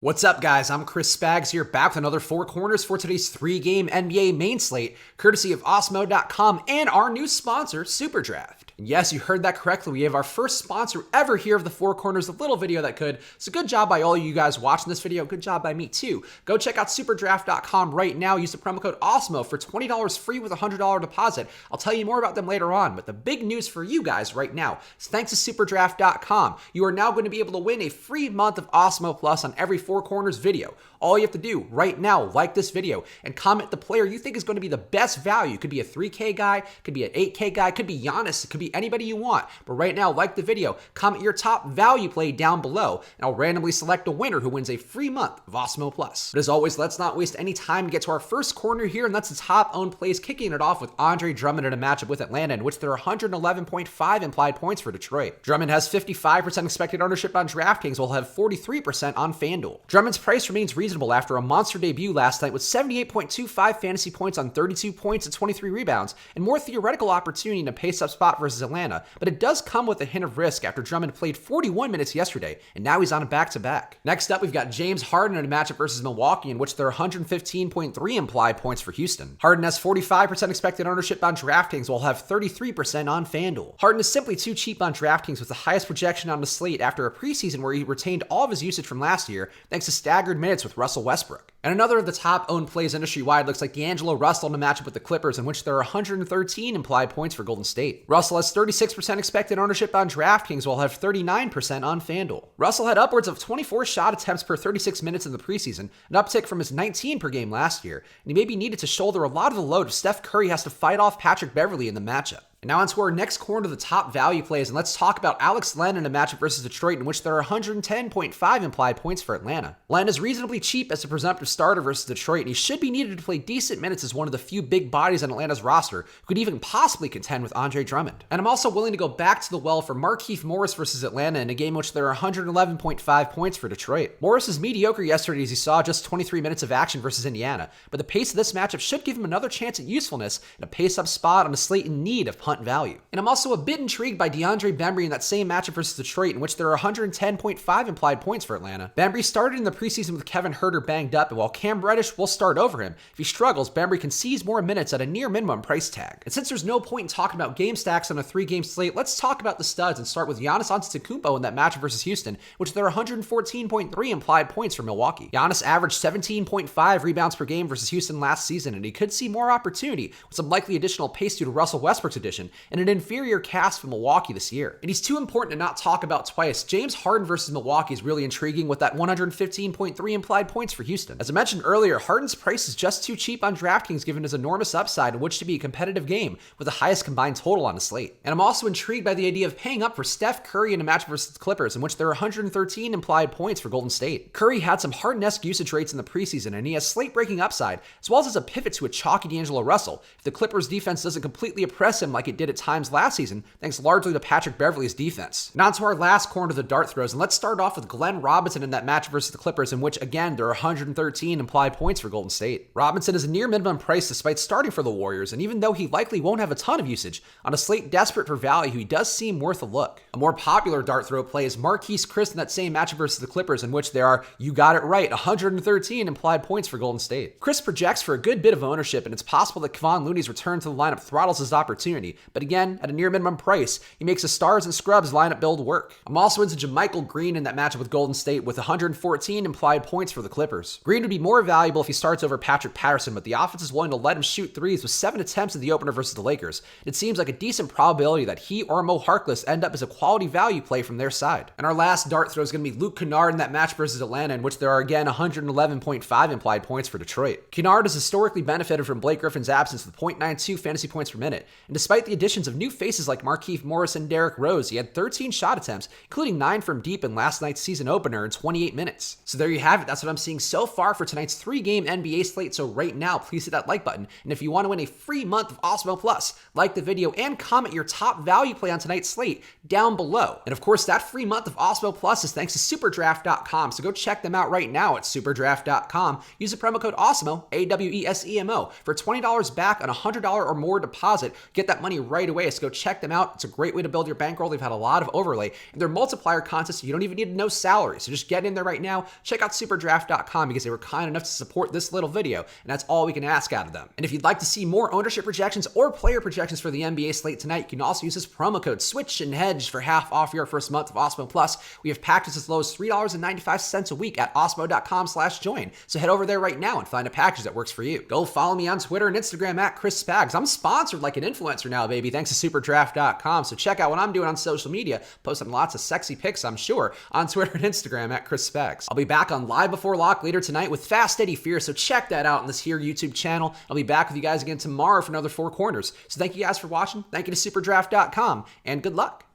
What's up, guys? I'm Chris Spags here, back with another Four Corners for today's three-game NBA main slate, courtesy of Osmo.com and our new sponsor, SuperDraft. And yes, you heard that correctly. We have our first sponsor ever here of the Four Corners, a little video that could. So good job by all of you guys watching this video. Good job by me, too. Go check out SuperDraft.com right now. Use the promo code OSMO for $20 free with a $100 deposit. I'll tell you more about them later on, but the big news for you guys right now is thanks to SuperDraft.com, you are now going to be able to win a free month of Osmo Plus on every Four Corners video. All you have to do right now, like this video and comment the player you think is going to be the best value. Could be a 3K guy, could be an 8K guy, could be Giannis, it could be anybody you want. But right now, like the video, comment your top value play down below, and I'll randomly select a winner who wins a free month of Osmo Plus. But as always, let's not waste any time to get to our first corner here, and that's the top owned plays, kicking it off with Andre Drummond in a matchup with Atlanta, in which there are 111.5 implied points for Detroit. Drummond has 55% expected ownership on Draftkings, while he'll have 43% on FanDuel. Drummond's price remains reasonable after a monster debut last night with 78.25 fantasy points on 32 points and 23 rebounds, and more theoretical opportunity in a pace-up spot versus Atlanta, but it does come with a hint of risk after Drummond played 41 minutes yesterday, and now he's on a back-to-back. Next up, we've got James Harden in a matchup versus Milwaukee, in which there are 115.3 implied points for Houston. Harden has 45% expected ownership on Draftkings, while he'll have 33% on FanDuel. Harden is simply too cheap on Draftkings with the highest projection on the slate after a preseason where he retained all of his usage from last year thanks to staggered minutes with Russell Westbrook. And another of the top owned plays industry-wide looks like D'Angelo Russell in a matchup with the Clippers, in which there are 113 implied points for Golden State. Russell has 36% expected ownership on Draftkings, while he'll have 39% on FanDuel. Russell had upwards of 24 shot attempts per 36 minutes in the preseason, an uptick from his 19 per game last year, and he may be needed to shoulder a lot of the load if Steph Curry has to fight off Patrick Beverley in the matchup. And now on to our next corner of the top value plays, and let's talk about Alex Len in a matchup versus Detroit, in which there are 110.5 implied points for Atlanta. Len is reasonably cheap as a presumptive starter versus Detroit, and he should be needed to play decent minutes as one of the few big bodies on Atlanta's roster who could even possibly contend with Andre Drummond. And I'm also willing to go back to the well for Markieff Morris versus Atlanta in a game in which there are 111.5 points for Detroit. Morris is mediocre yesterday as he saw just 23 minutes of action versus Indiana, but the pace of this matchup should give him another chance at usefulness in a pace-up spot on a slate in need of punt value. And I'm also a bit intrigued by DeAndre Bembry in that same matchup versus Detroit, in which there are 110.5 implied points for Atlanta. Bembry started in the preseason with Kevin Huerter banged up, and while Cam Reddish will start over him, if he struggles, Bembry can seize more minutes at a near minimum price tag. And since there's no point in talking about game stacks on a three-game slate, let's talk about the studs and start with Giannis Antetokounmpo in that matchup versus Houston, which there are 114.3 implied points for Milwaukee. Giannis averaged 17.5 rebounds per game versus Houston last season, and he could see more opportunity with some likely additional pace due to Russell Westbrook's addition and an inferior cast for Milwaukee this year. And he's too important to not talk about twice. James Harden versus Milwaukee is really intriguing with that 115.3 implied points for Houston. As I mentioned earlier, Harden's price is just too cheap on Draftkings given his enormous upside in which to be a competitive game with the highest combined total on the slate. And I'm also intrigued by the idea of paying up for Steph Curry in a match versus the Clippers, in which there are 113 implied points for Golden State. Curry had some Harden-esque usage rates in the preseason, and he has slate-breaking upside, as well as a pivot to a chalky D'Angelo Russell if the Clippers defense doesn't completely oppress him like it did at times last season, thanks largely to Patrick Beverley's defense. Now to our last corner of the dart throws, and let's start off with Glenn Robinson in that match versus the Clippers, in which again there are 113 implied points for Golden State. Robinson is a near minimum price despite starting for the Warriors, and even though he likely won't have a ton of usage, on a slate desperate for value, he does seem worth a look. A more popular dart throw play is Marquise Chriss in that same matchup versus the Clippers, in which there are, you got it right, 113 implied points for Golden State. Chriss projects for a good bit of ownership, and it's possible that Kevon Looney's return to the lineup throttles his opportunity, but again, at a near minimum price, he makes a stars and scrubs lineup build work. I'm also into JaMychal Green in that matchup with Golden State with 114 implied points for the Clippers. Green would be more valuable if he starts over Patrick Patterson, but the offense is willing to let him shoot threes with 7 attempts in the opener versus the Lakers. It seems like a decent probability that he or Mo Harkless end up as a quality value play from their side. And our last dart throw is going to be Luke Kennard in that match versus Atlanta, in which there are again 111.5 implied points for Detroit. Kennard has historically benefited from Blake Griffin's absence with 0.92 fantasy points per minute, and despite the additions of new faces like Markieff Morris and Derrick Rose, he had 13 shot attempts, including 9 from deep in last night's season opener in 28 minutes. So there you have it. That's what I'm seeing so far for tonight's three-game NBA slate. So right now, please hit that like button. And if you want to win a free month of Osmo Plus, like the video and comment your top value play on tonight's slate down below. And of course, that free month of Osmo Plus is thanks to SuperDraft.com. So go check them out right now at SuperDraft.com. Use the promo code OSMO, AWESEMO, for $20 back on a $100 or more deposit. Get that money money right away. So go check them out. It's a great way to build your bankroll. They've had a lot of overlay. And their multiplier contests, you don't even need to know salary. So just get in there right now. Check out superdraft.com because they were kind enough to support this little video. And that's all we can ask out of them. And if you'd like to see more ownership projections or player projections for the NBA slate tonight, you can also use this promo code SWITCH and HEDGE for half off your first month of Osmo Plus. We have packages as low as $3.95 a week at osmo.com/join. So head over there right now and find a package that works for you. Go follow me on Twitter and Instagram at Chris Spags. I'm sponsored like an influencer now, baby, thanks to superdraft.com. So check out what I'm doing on social media, posting lots of sexy pics, I'm sure, on Twitter and Instagram at Chris Spags. I'll be back on Live Before Lock later tonight with Fast Eddie Fear, so check that out on this here YouTube channel. I'll be back with you guys again tomorrow for another Four Corners. So thank you guys for watching. Thank you to superdraft.com, and good luck.